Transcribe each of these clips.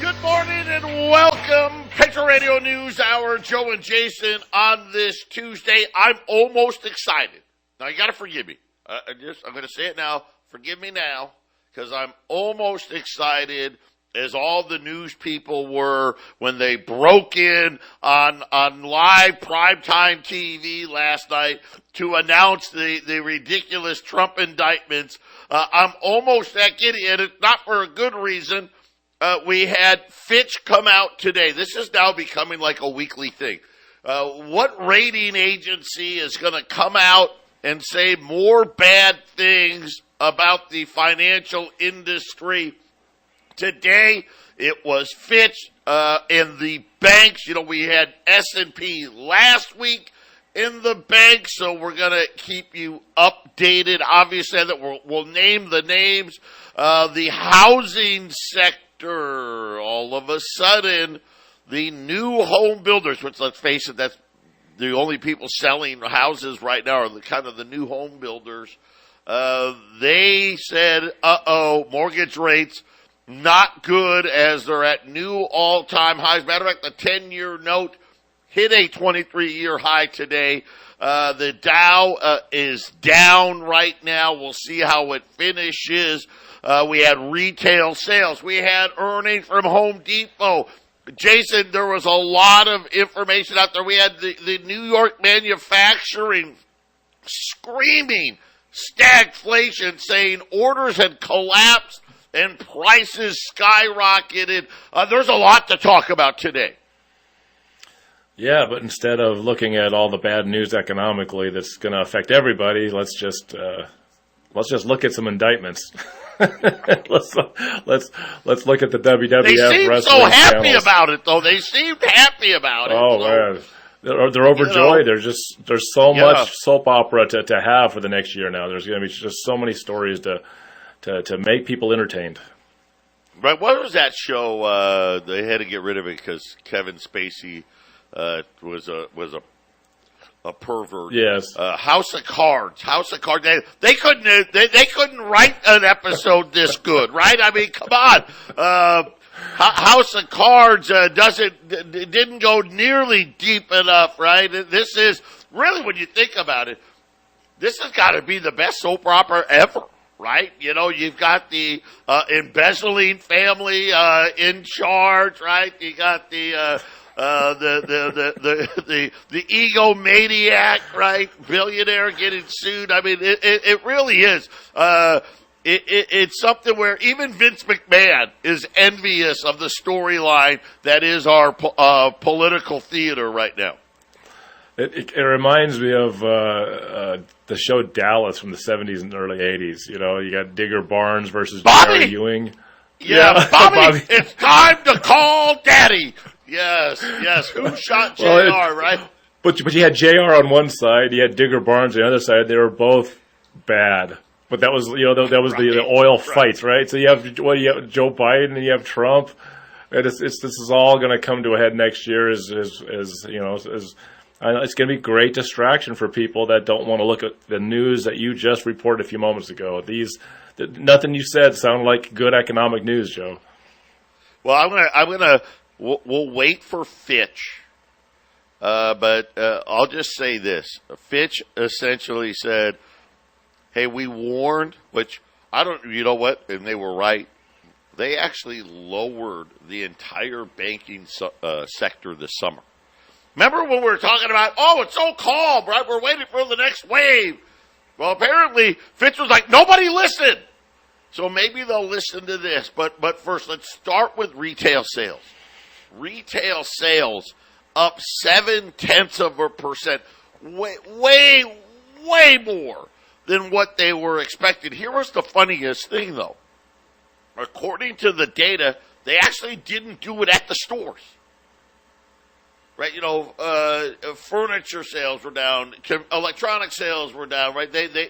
Good morning and welcome. Patriot Radio News Hour, Joe and Jason on this Tuesday. I'm almost excited. Now, you got to forgive me. I'm going to say it now. Forgive me now, because I'm almost excited as all the news people were when they broke in on live primetime TV last night to announce the ridiculous Trump indictments. I'm almost that giddy, and it's not for a good reason. We had Fitch come out today. This is now becoming like a weekly thing. What rating agency is going to come out and say more bad things about the financial industry? Today, it was Fitch in the banks. You know, we had S&P last week in the banks, so we're going to keep you updated. Obviously, that we'll name the names. The housing sector, all of a sudden, the new home builders, which, let's face it, that's the only people selling houses right now are the new home builders. They said, mortgage rates not good as they're at new all-time highs. Matter of fact, the 10-year note hit a 23-year high today. The Dow is down right now. We'll see how it finishes. We had retail sales. We had earnings from Home Depot. Jason, there was a lot of information out there. We had the New York manufacturing screaming stagflation, saying orders had collapsed and prices skyrocketed. There's a lot to talk about today. Yeah, but instead of looking at all the bad news economically that's going to affect everybody, let's just look at some indictments. let's look at the WWF. They seem wrestling so happy channels. about it, though. They seemed happy about it. Oh man, they're overjoyed. There's so much soap opera to have for the next year now. There's going to be just so many stories to make people entertained. Right, what was that show? They had to get rid of it because Kevin Spacey was a pervert. Yes. House of Cards. They couldn't write an episode this good, right? I mean, come on. House of Cards didn't go nearly deep enough, right? This is really, when you think about it, this has got to be the best soap opera ever. Right, you know, you've got the embezzling family in charge, right? You got the egomaniac, right? Billionaire getting sued. I mean, it really is. It's something where even Vince McMahon is envious of the storyline that is our political theater right now. It reminds me of the show Dallas from the 70s and early 80s. You know, you got Digger Barnes versus Jerry Ewing. Yeah, Bobby, it's time to call Daddy. Yes. Who shot JR, right? But you had JR on one side, you had Digger Barnes on the other side. They were both bad. But that was, the oil fights, right? So you have Joe Biden and you have Trump. And this is all going to come to a head next year. It's going to be great distraction for people that don't want to look at the news that you just reported a few moments ago. Nothing you said sounded like good economic news, Joe. Well, we'll wait for Fitch, but I'll just say this: Fitch essentially said, "Hey, we warned," which I don't. You know what? And they were right. They actually lowered the entire banking sector this summer. Remember when we were talking about, it's so calm, right? We're waiting for the next wave. Well, apparently, Fitch was like, nobody listened. So maybe they'll listen to this. But first, let's start with retail sales. Retail sales up 0.7%. Way more than what they were expecting. Here was the funniest thing, though. According to the data, they actually didn't do it at the stores. Right, furniture sales were down, electronic sales were down, right? The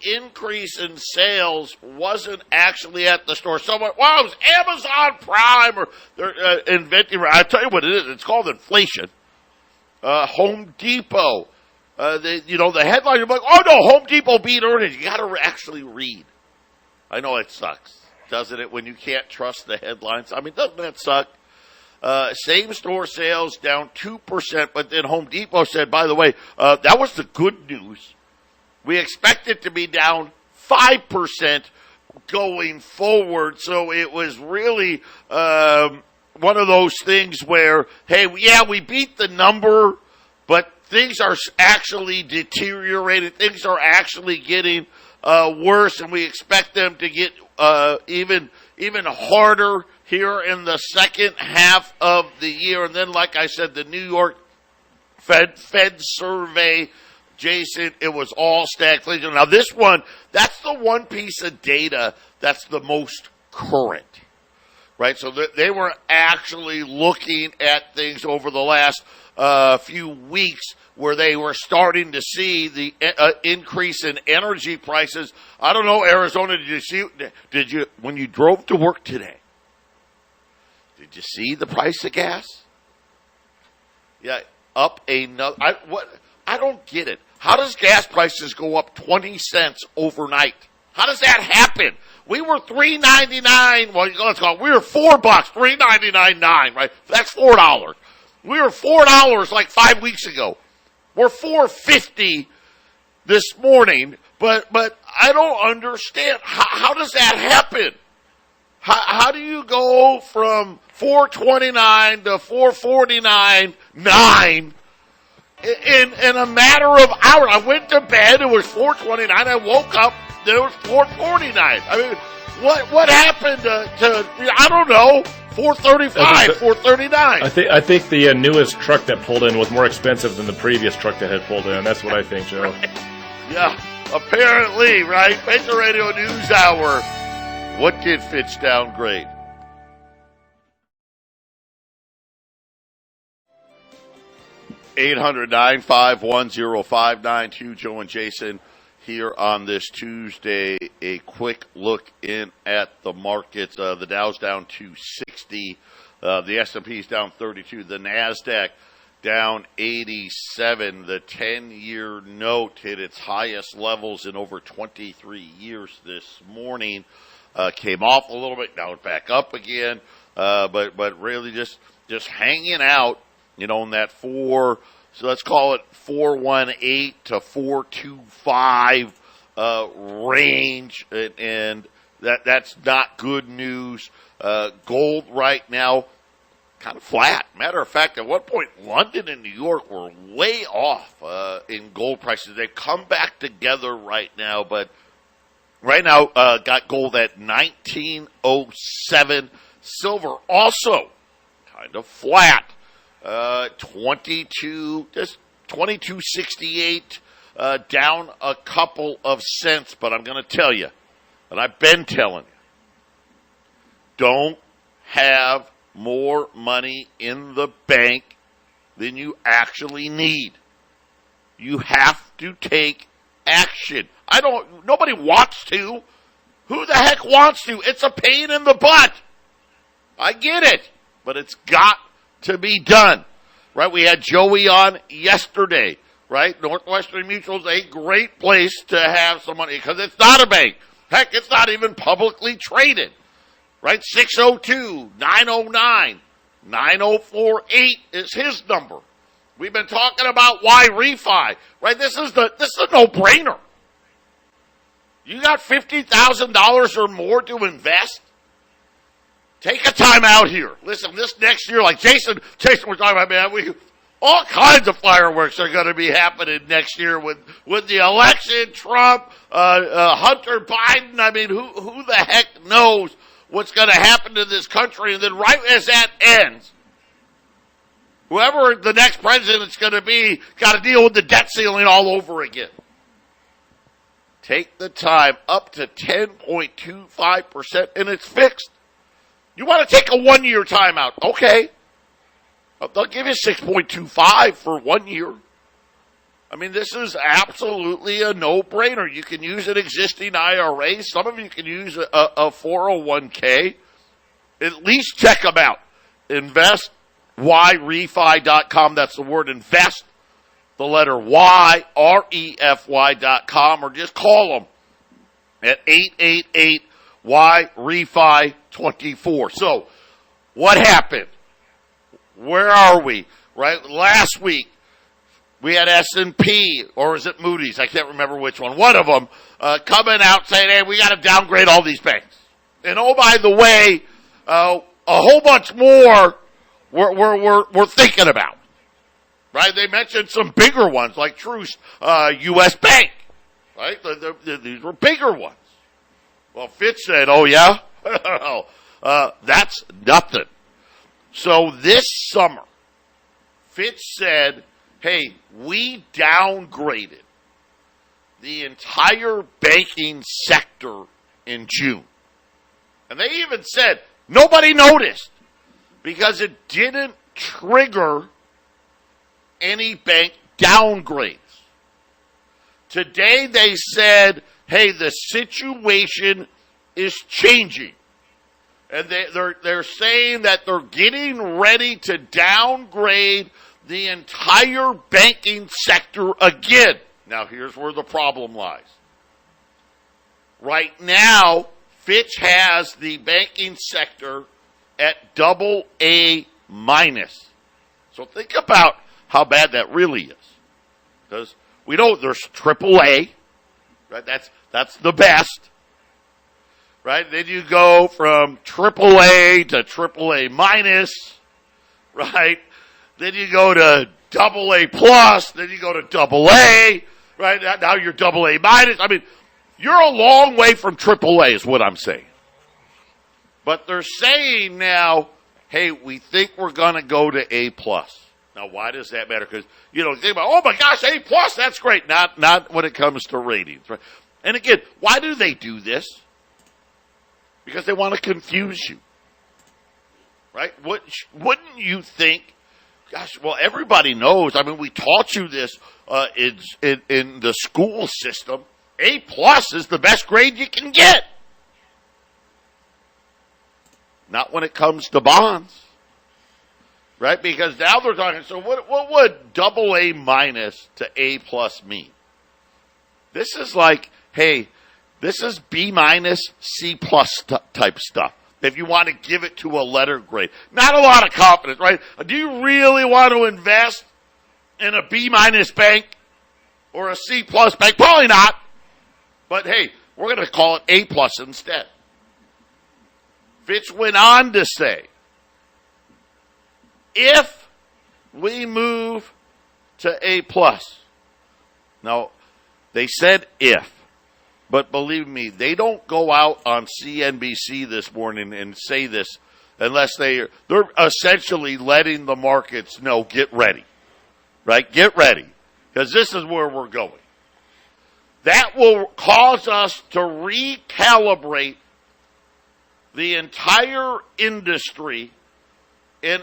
increase in sales wasn't actually at the store. Someone, it was Amazon Prime, or they're inventing. I tell you what it is. It's called inflation. Home Depot. The headline. You're like, oh no, Home Depot beat earnings. You got to actually read. I know it sucks. doesn't it, when you can't trust the headlines? I mean, doesn't that suck? Same-store sales down 2%, but then Home Depot said, by the way, that was the good news. We expect it to be down 5% going forward, so it was really one of those things where, hey, yeah, we beat the number, but things are actually deteriorating. Things are actually getting worse, and we expect them to get even harder here in the second half of the year. And then, like I said, the New York Fed survey, Jason, it was all stagflation. Now, this one, that's the one piece of data that's the most current, right? So they were actually looking at things over the last few weeks where they were starting to see the increase in energy prices. I don't know, Arizona, did you, when you drove to work today, did you see the price of gas? Yeah, up another, I don't get it. How does gas prices go up 20 cents overnight? How does that happen? We were $3.99. Well, let's go. We were $4, $3.99.9, right? That's $4. We were $4 like 5 weeks ago. We're $4.50 this morning, but I don't understand. How does that happen? How do you go from $4.29 to $4.49.9 in a matter of hours? I went to bed, it was $4.29. I woke up, it was $4.49. I mean, what happened to I don't know, $4.35, $4.39? I think the newest truck that pulled in was more expensive than the previous truck that had pulled in. That's what I think, Joe. Right. Yeah, apparently, right? Patriot Radio News Hour. What did Fitch downgrade? $800-951-0592. Joe and Jason here on this Tuesday. A quick look in at the markets. The Dow's down 260. The S&P's down 32. The NASDAQ down 87. The 10-year note hit its highest levels in over 23 years this morning. Came off a little bit, now it's back up again, but really just hanging out, in that so let's call it 418 to 425 range, and that's not good news. Gold right now kind of flat. Matter of fact, at one point, London and New York were way off in gold prices. They've come back together right now, but right now, got gold at 1907. Silver also kind of flat. 2268, down a couple of cents. But I'm going to tell you, and I've been telling you, don't have more money in the bank than you actually need. You have to take action. Nobody wants to. Who the heck wants to? It's a pain in the butt. I get it, but it's got to be done, right? We had Joey on yesterday, right? Northwestern Mutual is a great place to have some money because it's not a bank. Heck, it's not even publicly traded, right? 602-909-9048 is his number. We've been talking about why refi, right? This is a no-brainer. You got $50,000 or more to invest? Take a time out here. Listen, this next year, like Jason, we're talking about, man, all kinds of fireworks are going to be happening next year with the election, Trump, Hunter Biden. I mean, who the heck knows what's going to happen to this country? And then right as that ends, whoever the next president's going to be got to deal with the debt ceiling all over again. Take the time, up to 10.25%, and it's fixed. You want to take a 1 year timeout? Okay. They'll give you 6.25 for 1 year. I mean, this is absolutely a no-brainer. You can use an existing IRA. Some of you can use a 401k. At least check them out. InvestYrefi.com. That's the word invest. The letter Y, REFY.com, or just call them at Why? Refi 24. So, what happened? Where are we? Right? Last week, we had S&P, or is it Moody's? I can't remember which one. One of them coming out saying, hey, we got to downgrade all these banks. And oh, by the way, a whole bunch more we're thinking about. Right? They mentioned some bigger ones like Truist, U.S. Bank. Right? These were bigger ones. Well, Fitch said, oh, yeah? That's nothing. So this summer, Fitch said, hey, we downgraded the entire banking sector in June. And they even said nobody noticed because it didn't trigger any bank downgrades. Today they said, hey, the situation is changing. And they're saying that they're getting ready to downgrade the entire banking sector again. Now, here's where the problem lies. Right now, Fitch has the banking sector at AA-. So think about how bad that really is. Because we know there's AAA, right? That's the best. Right? Then you go from AAA to AAA minus, right? Then you go to AA plus, then you go to AA, right? Now you're AA minus. I mean, you're a long way from AAA is what I'm saying. But they're saying now, hey, we think we're going to go to A plus. Now, why does that matter? Because, think about, oh my gosh, A plus, that's great. Not when it comes to ratings, right? And again, why do they do this? Because they want to confuse you, right? Wouldn't you think, gosh, well, everybody knows. I mean, we taught you this in the school system. A plus is the best grade you can get. Not when it comes to bonds, right? Because now they're talking, so what would AA minus to A plus mean? This is like, hey, this is B minus, C plus type stuff. If you want to give it to a letter grade. Not a lot of confidence, right? Do you really want to invest in a B minus bank or a C plus bank? Probably not. But hey, we're going to call it A plus instead. Fitch went on to say, if we move to A plus, now they said if. But believe me, they don't go out on CNBC this morning and say this unless they're essentially letting the markets know, get ready, right? Get ready, because this is where we're going. That will cause us to recalibrate the entire industry and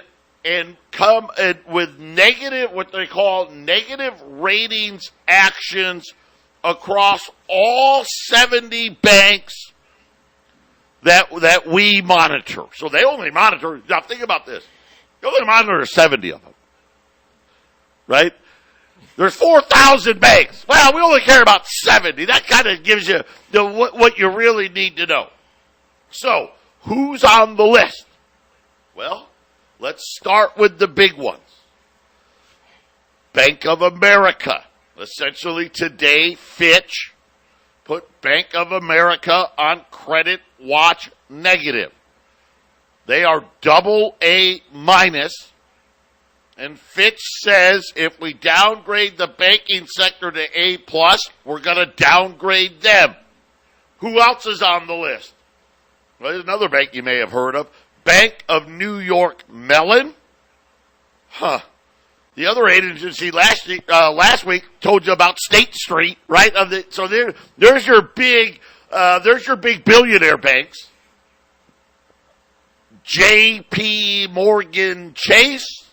come with negative, what they call negative ratings actions across all 70 banks that we monitor. So they only monitor, now think about this, they only monitor 70 of them, right? There's 4,000 banks. Well, we only care about 70. That kind of gives you what you really need to know. So, who's on the list? Well, let's start with the big ones. Bank of America. Essentially today, Fitch put Bank of America on credit watch negative. They are AA minus. And Fitch says if we downgrade the banking sector to A plus, we're going to downgrade them. Who else is on the list? Well, there's another bank you may have heard of. Bank of New York Mellon. The other agency last week told you about State Street, right? So there's your big billionaire banks. JPMorgan Chase.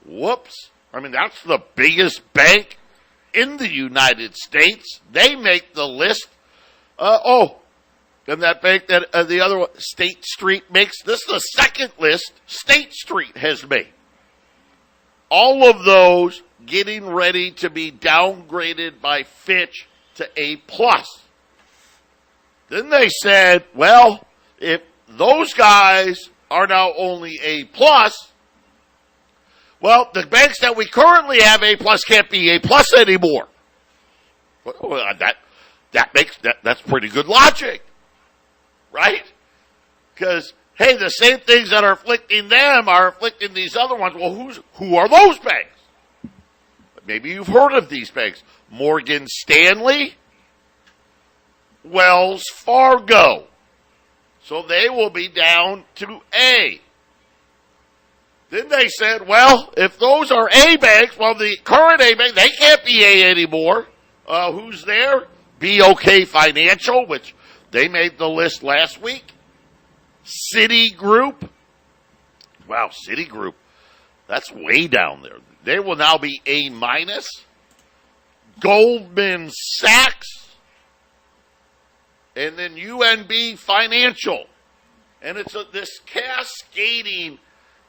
Whoops. I mean, that's the biggest bank in the United States. They make the list. And that bank that the other one, State Street, makes. This is the second list State Street has made. All of those getting ready to be downgraded by Fitch to A plus. Then they said, well, if those guys are now only A+, well, the banks that we currently have A+ can't be A+ anymore. Well, that's pretty good logic, right? Because, hey, the same things that are afflicting them are afflicting these other ones. Well, who are those banks? Maybe you've heard of these banks. Morgan Stanley, Wells Fargo. So they will be down to A. Then they said, well, if those are A banks, well, the current A bank, they can't be A anymore. Who's there? BOK Financial, which they made the list last week. Citigroup. Wow, Citigroup. That's way down there. They will now be A-. Goldman Sachs. And then UNB Financial. And it's this cascading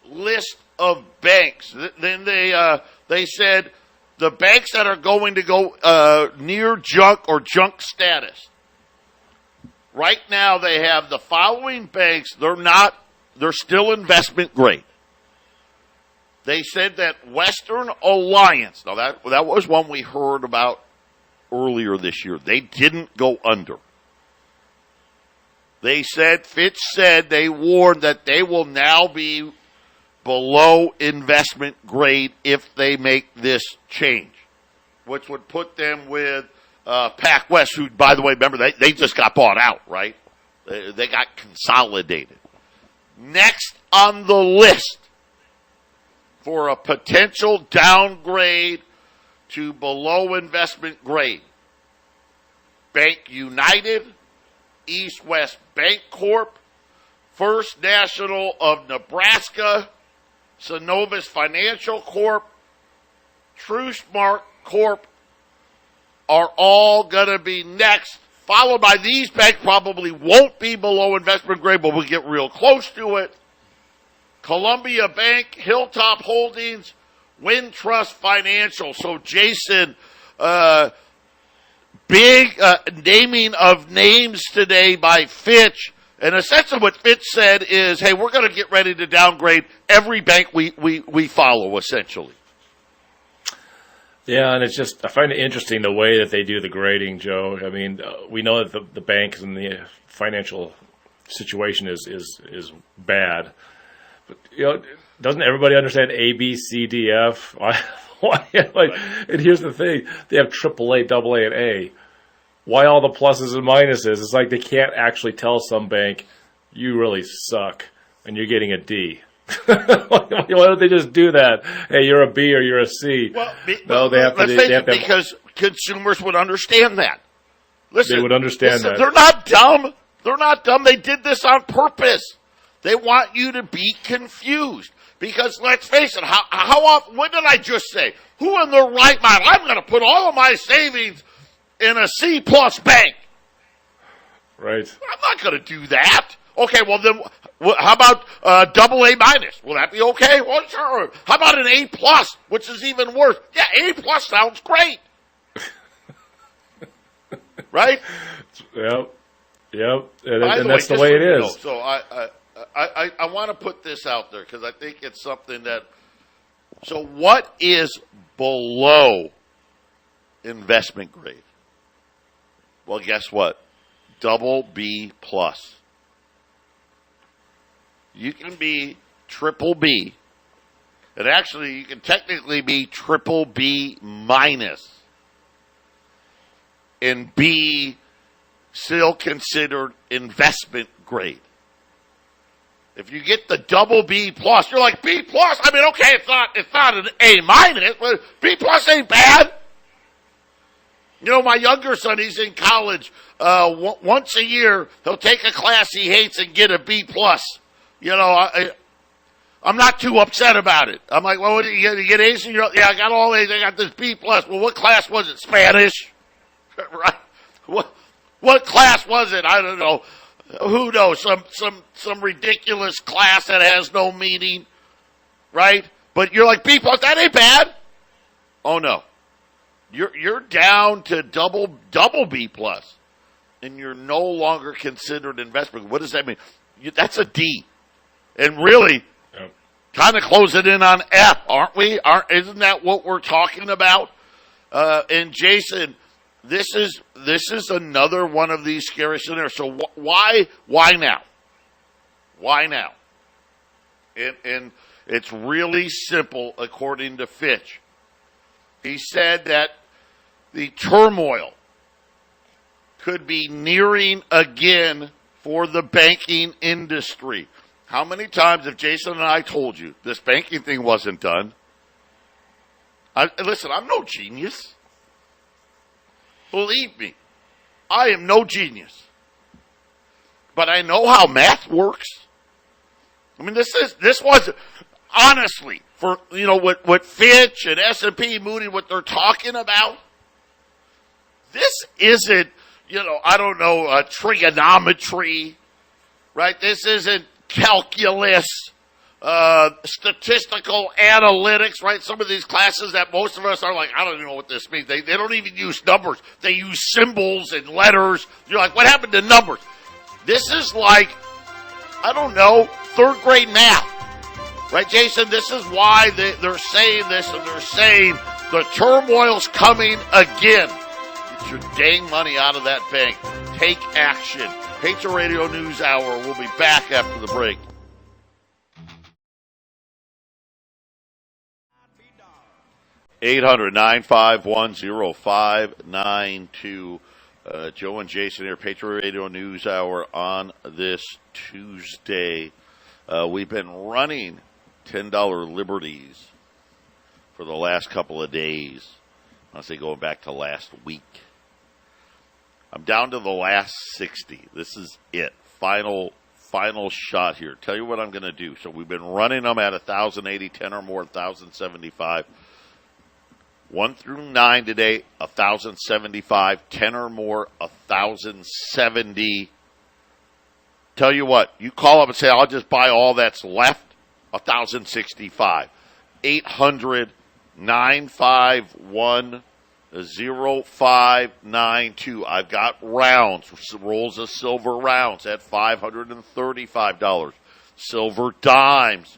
list of banks. Then they said the banks that are going to go near junk or junk status. Right now they have the following banks. They're still investment grade. They said that Western Alliance, now that was one we heard about earlier this year. They didn't go under. They said, Fitch said, they warned that they will now be below investment grade if they make this change, which would put them with PacWest, who, by the way, remember, they just got bought out, right? They got consolidated. Next on the list for a potential downgrade to below investment grade, Bank United, East West Bank Corp, First National of Nebraska, Synovus Financial Corp, Trustmark Corp are all going to be next, followed by these banks probably won't be below investment grade, but we'll get real close to it. Columbia Bank, Hilltop Holdings, Wintrust Financial. So, Jason, big naming of names today by Fitch. And essentially what Fitch said is, hey, we're going to get ready to downgrade every bank we follow, essentially. Yeah, and it's just, I find it interesting the way that they do the grading, Joe. I mean, we know that the banks and the financial situation is bad. But, doesn't everybody understand A, B, C, D, F? Why? And here's the thing. They have AAA, AA, and A. Why all the pluses and minuses? It's like they can't actually tell some bank, you really suck, and you're getting a D. Why don't they just do that? Hey, you're a B or you're a C. Well, they have to. Because consumers would understand that. Listen, they would understand that. They're not dumb. They're not dumb. They did this on purpose. They want you to be confused. Because let's face it, how often, what did I just say? Who in their right mind? I'm going to put all of my savings in a C+ bank. Right. I'm not going to do that. Okay, well then, how about AA-? Will that be okay? Well, sure. How about an A+, which is even worse? Yeah, A+ sounds great. Right? Yep. And that's the way it is. So I want to put this out there because I think it's something that. So what is below investment grade? Well, guess what? BB+. You can be BBB. And actually, you can technically be BBB- and be still considered investment grade. If you get the BB+, you're like B+. I mean, okay, it's not an A-, but B+ ain't bad. My younger son, he's in college. Once a year, he'll take a class he hates and get a B+. I'm not too upset about it. I'm like, well, what, you get A's? Yeah, I got all A's. I got this B+. Well, what class was it? Spanish? Right? What class was it? I don't know. Who knows? Some ridiculous class that has no meaning, right? But you're like B+. That ain't bad. Oh no, you're down to double B+. and you're no longer considered investment. What does that mean? That's a D. And really, kind of closing in on F, aren't we? Isn't that what we're talking about? And Jason, this is another one of these scary scenarios. So why now? Why now? And it's really simple, according to Fitch. He said that the turmoil could be nearing again for the banking industry. How many times have Jason and I told you this banking thing wasn't done? Listen, I'm no genius. Believe me, I am no genius. But I know how math works. I mean, this was honestly for what Fitch and S&P, Moody, what they're talking about. This isn't trigonometry, right? This isn't calculus, statistical analytics, right? Some of these classes that most of us are like, I don't even know what this means. They don't even use numbers. They use symbols and letters. You're like, what happened to numbers? This is like, I don't know, third grade math. Right, Jason? This is why they're saying this, and they're saying the turmoil's coming again. Get your dang money out of that bank. Take action. Patriot Radio News Hour. We'll be back after the break. (800) 951-0592. Joe and Jason here, Patriot Radio News Hour on this Tuesday. We've been running $10 liberties for the last couple of days. I say going back to last week. I'm down to the last 60. This is it. Final shot here. Tell you what I'm going to do. So we've been running them at 1,080, 10 or more, 1,075. 1 through 9 today, 1,075, 10 or more, 1,070. Tell you what, you call up and say, I'll just buy all that's left, 1,065. 800-951-0592. I've got rounds, rolls of silver rounds at $535. Silver dimes,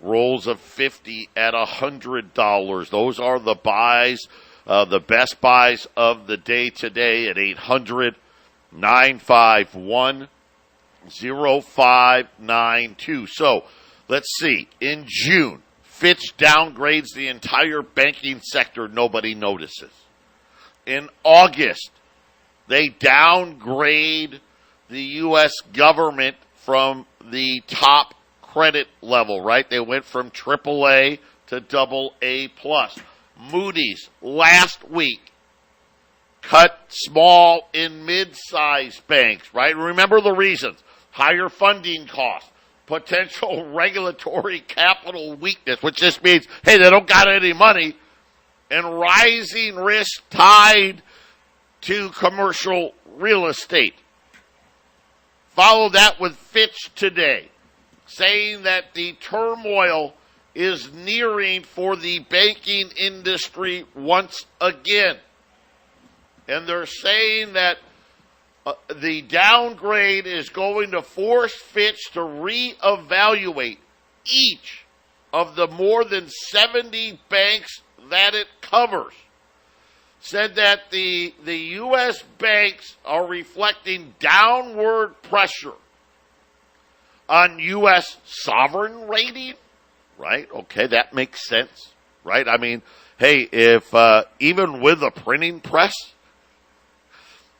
rolls of 50 at $100. Those are the buys, the best buys of the day today at 800-951-0592. So let's see. In June, Fitch downgrades the entire banking sector. Nobody notices. In August, they downgrade the U.S. government from the top credit level, right? They went from AAA to AA+. Moody's last week cut small and mid-sized banks, right? Remember the reasons. Higher funding costs, potential regulatory capital weakness, which just means, hey, they don't got any money, and rising risk tied to commercial real estate. Follow that with Fitch today, saying that the turmoil is nearing for the banking industry once again. And they're saying that the downgrade is going to force Fitch to reevaluate each of the more than 70 banks that it covers. Said that the U.S. banks are reflecting downward pressure on U.S. sovereign rating, right? Okay, that makes sense, right? I mean, hey, if even with a printing press,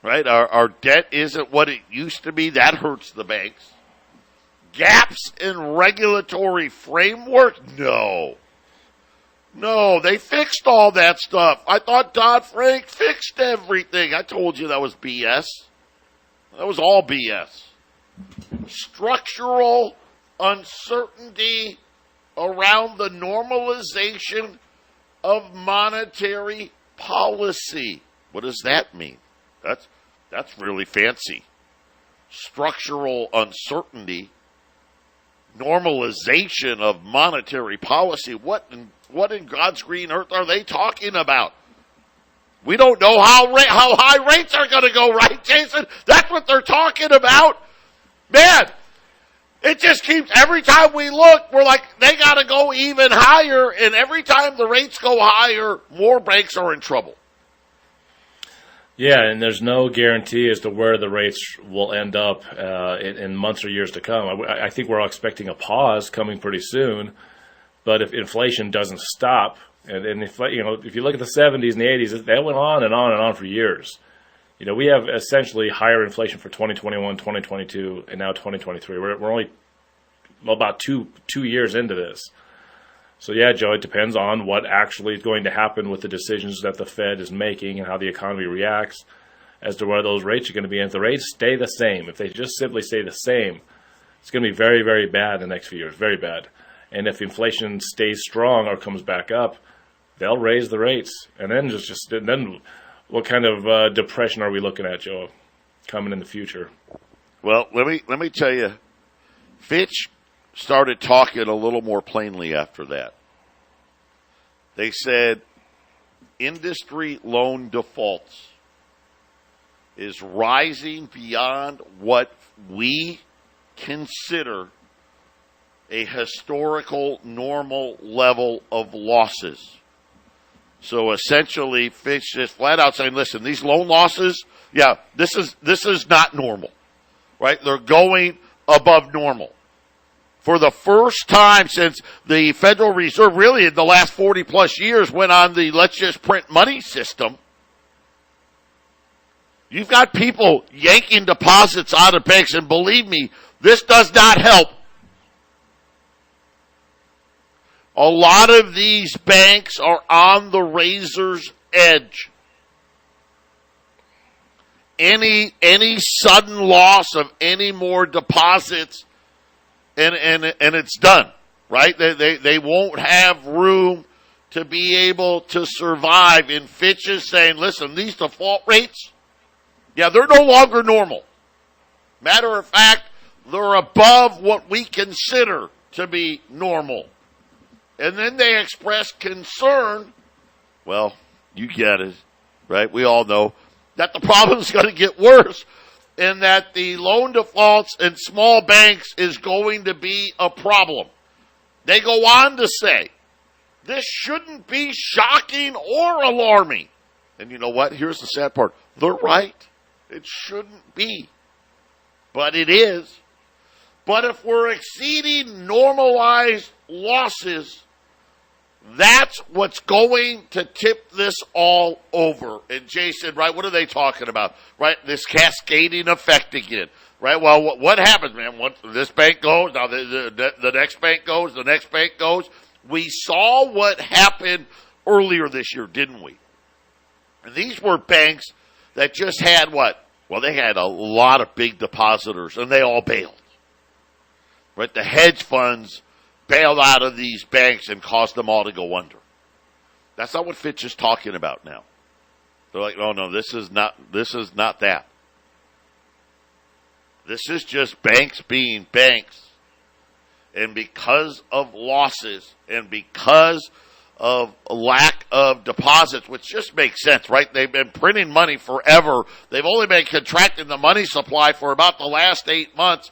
right, our debt isn't what it used to be, that hurts the banks. Gaps in regulatory framework? No, they fixed all that stuff. I thought Dodd-Frank fixed everything. I told you that was BS. That was all BS. Structural uncertainty around the normalization of monetary policy. What does that mean? That's really fancy. Structural uncertainty, normalization of monetary policy. What in God's green earth are they talking about? We don't know how high rates are going to go, right, Jason? That's what they're talking about. Man, it just keeps, every time we look, we're like, they got to go even higher, and every time the rates go higher, more banks are in trouble. Yeah, and there's no guarantee as to where the rates will end up in months or years to come. I think we're all expecting a pause coming pretty soon, but if inflation doesn't stop, and if you look at the 70s and the 80s, that went on and on and on for years. We have essentially higher inflation for 2021, 2022, and now 2023. We're only about two years into this. So, yeah, Joe, it depends on what actually is going to happen with the decisions that the Fed is making and how the economy reacts as to where those rates are going to be. And if the rates stay the same, if they just simply stay the same, it's going to be very, very bad in the next few years, very bad. And if inflation stays strong or comes back up, they'll raise the rates. And then what kind of depression are we looking at, Joe, coming in the future? Well, let me tell you, Fitch started talking a little more plainly after that. They said industry loan defaults is rising beyond what we consider a historical normal level of losses. So essentially, Fitch just flat out saying, listen, these loan losses, yeah, this is not normal, right? They're going above normal. For the first time since the Federal Reserve, really in the last 40-plus years, went on the let's just print money system, you've got people yanking deposits out of banks, and believe me, this does not help. A lot of these banks are on the razor's edge. Any sudden loss of any more deposits, and it's done, right? They won't have room to be able to survive. And Fitch is saying, listen, these default rates, yeah, they're no longer normal. Matter of fact, they're above what we consider to be normal. And then they express concern, well, you get it, right? We all know that the problem is going to get worse and that the loan defaults in small banks is going to be a problem. They go on to say, this shouldn't be shocking or alarming. And you know what? Here's the sad part. They're right. It shouldn't be. But it is. But if we're exceeding normalized losses, that's what's going to tip this all over. And Jason, right, what are they talking about? Right, this cascading effect again. Right, well, what happens, man? Once this bank goes, now the next bank goes, the next bank goes. We saw what happened earlier this year, didn't we? And these were banks that just had what? Well, they had a lot of big depositors, and they all bailed. Right, the hedge funds bailed out of these banks and caused them all to go under. That's not what Fitch is talking about now. They're like, oh no, this is not that. This is just banks being banks. And because of losses and because of lack of deposits, which just makes sense, right? They've been printing money forever. They've only been contracting the money supply for about the last 8 months.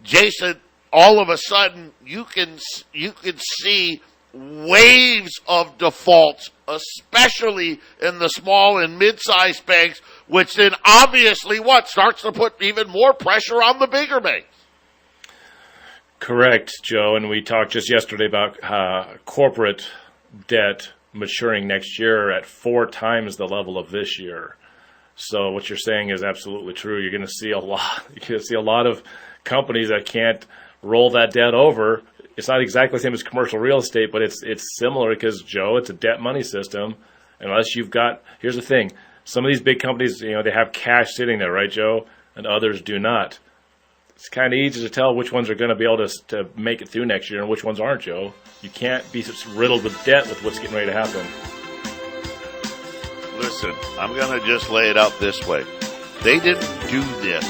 Jason, all of a sudden, you can see waves of defaults, especially in the small and mid-sized banks, which then obviously starts to put even more pressure on the bigger banks. Correct, Joe. And we talked just yesterday about corporate debt maturing next year at 4 times the level of this year. So what you're saying is absolutely true. You're going to see a lot. You're going to see a lot of companies that can't roll that debt over. It's not exactly the same as commercial real estate, but it's similar because, Joe, it's a debt money system. Unless you've got, here's the thing, some of these big companies, they have cash sitting there, right, Joe? And others do not. It's kind of easy to tell which ones are going to be able to make it through next year and which ones aren't, Joe. You can't be riddled with debt with what's getting ready to happen. Listen, I'm going to just lay it out this way. They didn't do this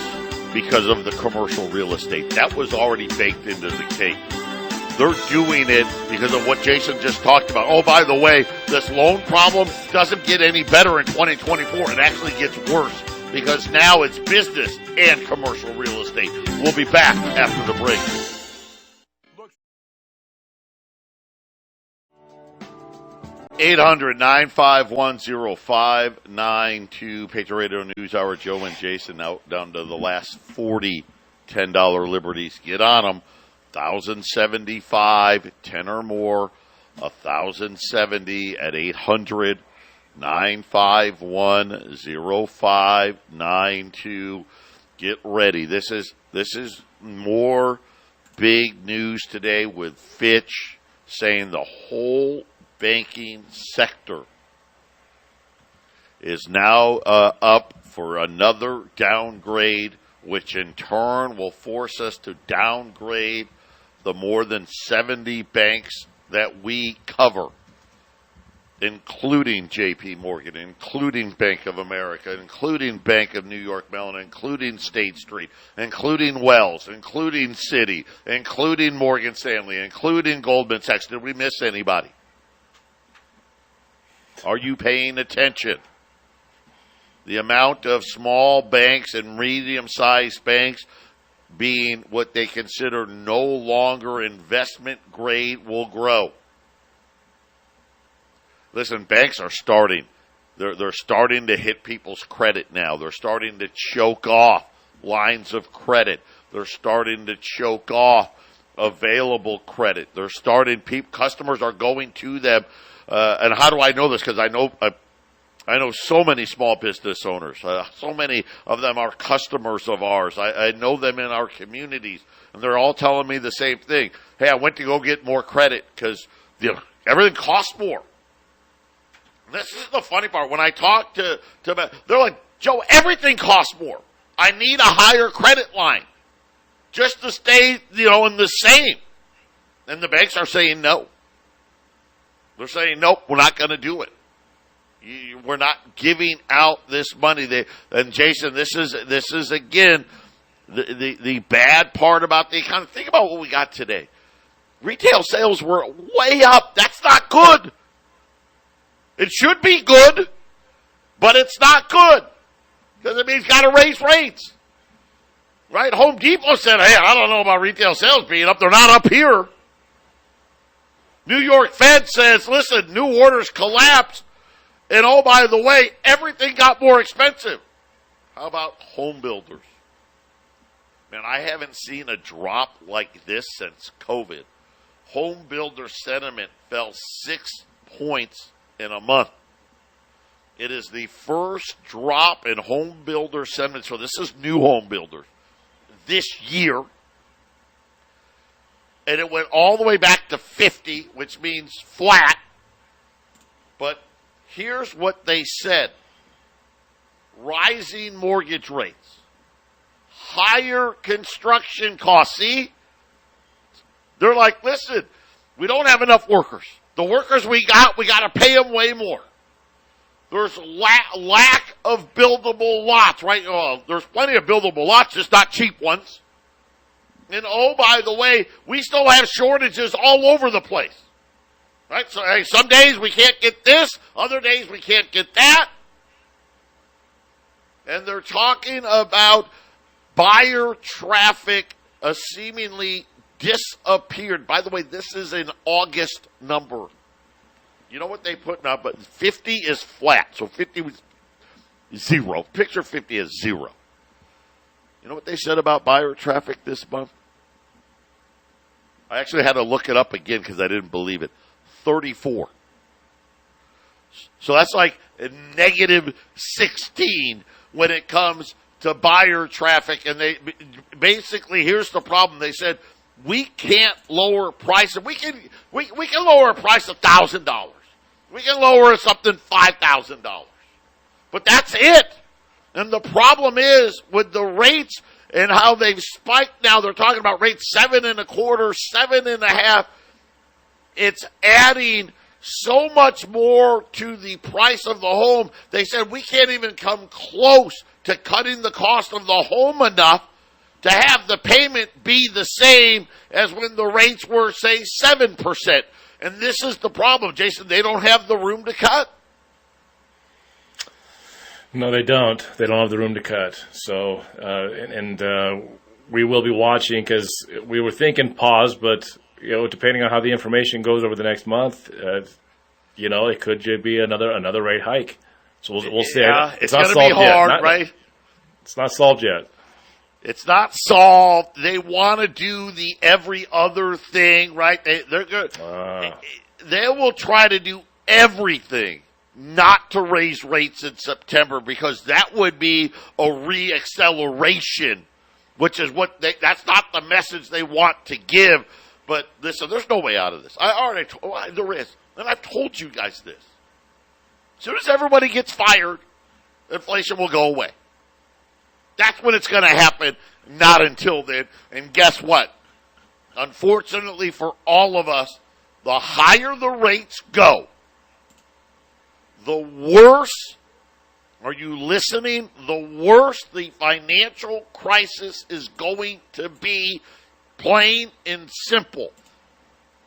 because of the commercial real estate. That was already baked into the cake. They're doing it because of what Jason just talked about. Oh, by the way, this loan problem doesn't get any better in 2024. It actually gets worse because now it's business and commercial real estate. We'll be back after the break. 800-951-0592, Patriot Radio News Hour. Joe and Jason now down to the last 40 $10 liberties. Get on them. 1,075, 10 or more, 1,070 at 800-951-0592. Get ready. This is more big news today with Fitch saying the whole banking sector is now up for another downgrade, which in turn will force us to downgrade the more than 70 banks that we cover, including JPMorgan, including Bank of America, including Bank of New York Mellon, including State Street, including Wells, including Citi, including Morgan Stanley, including Goldman Sachs. Did we miss anybody? Are you paying attention? The amount of small banks and medium-sized banks being what they consider no longer investment grade will grow. Listen, banks are starting. They're starting to hit people's credit now. They're starting to choke off lines of credit. They're starting to choke off available credit. They're starting. Customers are going to them. And how do I know this? Because I know so many small business owners. So many of them are customers of ours. I know them in our communities, and they're all telling me the same thing. Hey, I went to go get more credit because everything costs more. And this is the funny part. When I talk to them, they're like, Joe, everything costs more. I need a higher credit line just to stay, in the same. And the banks are saying no. They're saying, nope, we're not going to do it. We're not giving out this money. And Jason, this is again the bad part about the economy. Think about what we got today. Retail sales were way up. That's not good. It should be good, but it's not good because it means got to raise rates. Right? Home Depot said, hey, I don't know about retail sales being up. They're not up here. New York Fed says, listen, new orders collapsed. And oh, by the way, everything got more expensive. How about home builders? Man, I haven't seen a drop like this since COVID. Home builder sentiment fell 6 points in a month. It is the first drop in home builder sentiment. So this is new home builders this year. And it went all the way back to 50, which means flat. But here's what they said. Rising mortgage rates. Higher construction costs. See? They're like, listen, we don't have enough workers. The workers we got to pay them way more. There's lack of buildable lots, right? There's plenty of buildable lots, just not cheap ones. And oh, by the way, we still have shortages all over the place. Right? So, hey, some days we can't get this, other days we can't get that. And they're talking about buyer traffic seemingly disappeared. By the way, this is an August number. You know what they put now? But 50 is flat. So 50 was zero. Picture 50 as zero. You know what they said about buyer traffic this month? I actually had to look it up again because I didn't believe it. 34. So that's like a negative 16 when it comes to buyer traffic. And they basically, here's the problem. They said, we can't lower prices. We can lower a price $1,000. We can lower something $5,000. But that's it. And the problem is with the rates and how they've spiked now, they're talking about rates 7.25%, 7.5%. It's adding so much more to the price of the home. They said we can't even come close to cutting the cost of the home enough to have the payment be the same as when the rates were, say, 7%. And this is the problem, Jason. They don't have the room to cut. No, they don't. They don't have the room to cut. So, we will be watching because we were thinking pause, but depending on how the information goes over the next month, it could be another rate hike. So we'll see. Yeah, it's going to be hard, right? It's not solved yet. It's not solved. They want to do the every other thing, right? They're good. They will try to do everything not to raise rates in September because that would be a re-acceleration, which is that's not the message they want to give. But listen, there's no way out of this. There is. And I've told you guys this. As soon as everybody gets fired, inflation will go away. That's when it's going to happen, not until then. And guess what? Unfortunately for all of us, the higher the rates go, the worse, are you listening? The worse the financial crisis is going to be, plain and simple.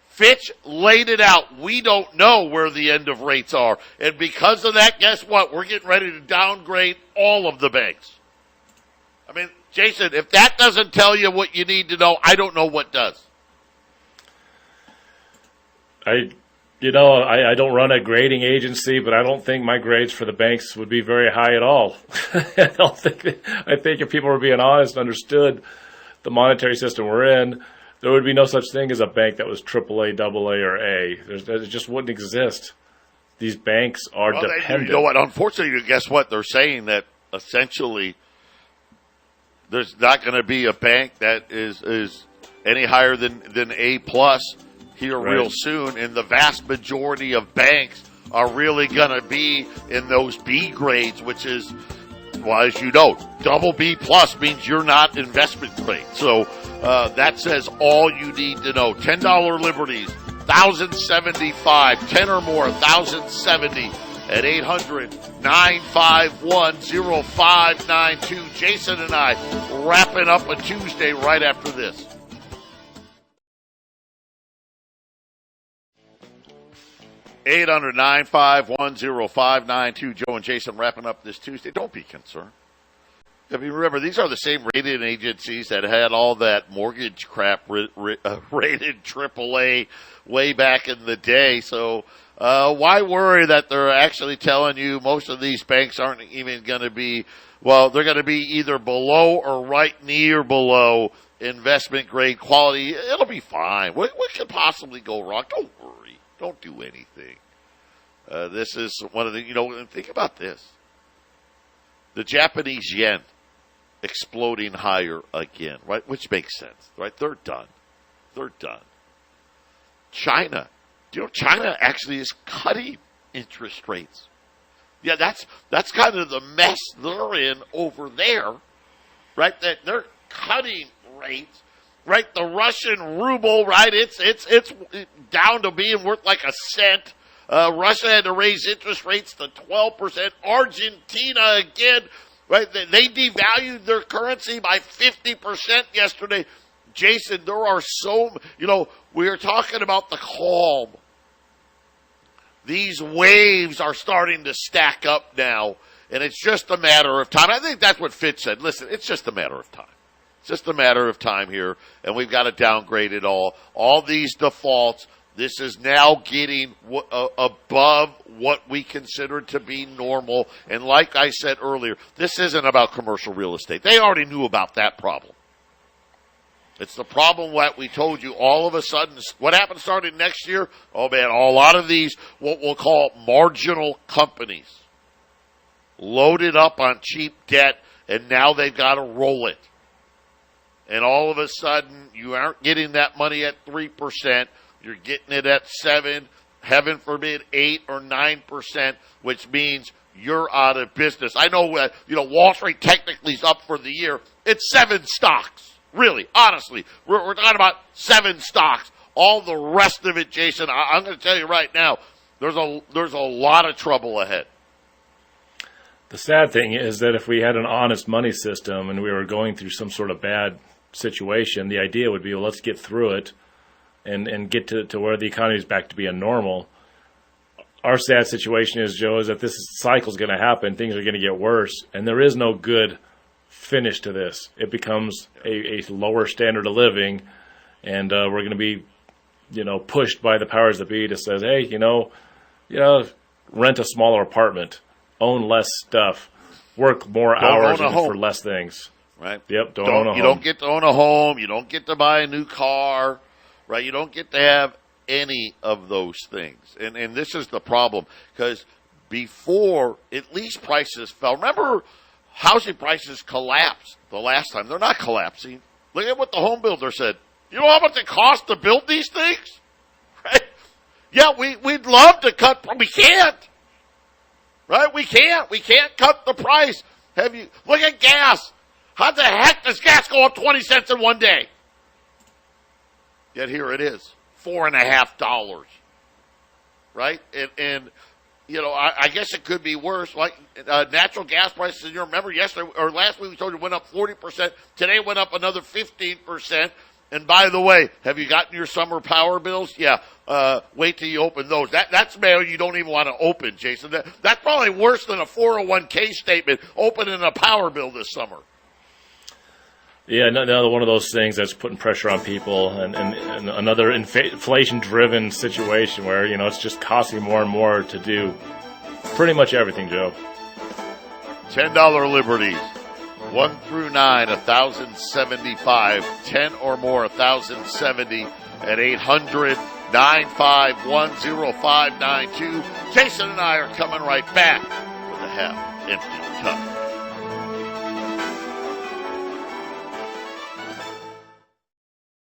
Fitch laid it out. We don't know where the end of rates are. And because of that, guess what? We're getting ready to downgrade all of the banks. I mean, Jason, if that doesn't tell you what you need to know, I don't know what does. I don't run a grading agency, but I don't think my grades for the banks would be very high at all. I think if people were being honest, understood the monetary system we're in, there would be no such thing as a bank that was AAA, AA, or A. It just wouldn't exist. These banks are dependent. You know what? Unfortunately, guess what? They're saying that essentially there's not going to be a bank that is any higher than A plus here real soon, and the vast majority of banks are really going to be in those B grades, which is, well, as you know, double B plus means you're not investment grade. So that says all you need to know. $10 Liberties, 1,075, 10 or more, 1,070 at 800-951-0592. Jason and I wrapping up a Tuesday right after this. Eight 800-951-0592. Joe and Jason wrapping up this Tuesday. Don't be concerned. I mean, remember, these are the same rating agencies that had all that mortgage crap rated AAA way back in the day. So why worry that they're actually telling you most of these banks aren't even going to be, well, they're going to be either below or right near below investment grade quality. It'll be fine. What could possibly go wrong? Don't worry. Don't do anything. This is one of the, and think about this. The Japanese yen exploding higher again, right? Which makes sense, right? They're done. China. China actually is cutting interest rates. Yeah, that's kind of the mess they're in over there, right? That they're cutting rates. Right, the Russian ruble, right? It's down to being worth like a cent. Russia had to raise interest rates to 12%. Argentina again, right? They devalued their currency by 50% yesterday. Jason, there are we are talking about the calm. These waves are starting to stack up now, and it's just a matter of time. I think that's what Fitch said. Listen, it's just a matter of time. It's just a matter of time here, and we've got to downgrade it all. All these defaults, this is now getting above what we consider to be normal. And like I said earlier, this isn't about commercial real estate. They already knew about that problem. It's the problem that we told you all of a sudden. What happened starting next year? Oh, man, a lot of these, what we'll call marginal companies, loaded up on cheap debt, and now they've got to roll it. And all of a sudden, you aren't getting that money at 3%. You're getting it at 7%, heaven forbid, 8 or 9%, which means you're out of business. I know, Wall Street technically is up for the year. It's 7 stocks. Really, honestly. We're talking about 7 stocks. All the rest of it, Jason, I'm going to tell you right now, there's a lot of trouble ahead. The sad thing is that if we had an honest money system and we were going through some sort of bad situation, the idea would be, well, let's get through it and get to where the economy is back to being normal. Our sad situation is, Joe, is that this cycle is going to happen. Things are going to get worse, and there is no good finish to this. It becomes a lower standard of living, and we're going to be, pushed by the powers that be to say, hey, rent a smaller apartment, own less stuff, work more hours for less things. Right. Yep. Don't own a home. You don't get to own a home. You don't get to buy a new car. Right. You don't get to have any of those things. And this is the problem, because before, at least prices fell. Remember, housing prices collapsed the last time. They're not collapsing. Look at what the home builder said. You know how much it costs to build these things? Right? Yeah, we'd love to cut. We can't. Right? We can't. We can't cut the price. Look at gas. How the heck does gas go up 20 cents in one day? Yet here it is, $4.50. Right? And I guess it could be worse. Like natural gas prices, you remember yesterday or last week we told you went up 40%. Today it went up another 15%. And by the way, have you gotten your summer power bills? Yeah. Wait till you open those. That's mail you don't even want to open, Jason. That's probably worse than a 401k statement opening a power bill this summer. Yeah, another one of those things that's putting pressure on people, and another inflation-driven situation where, it's just costing more and more to do pretty much everything, Joe. $10 liberties. 1 through 9, 1,075. 10 or more, 1,070 at 800-951-0592. Jason and I are coming right back with a half empty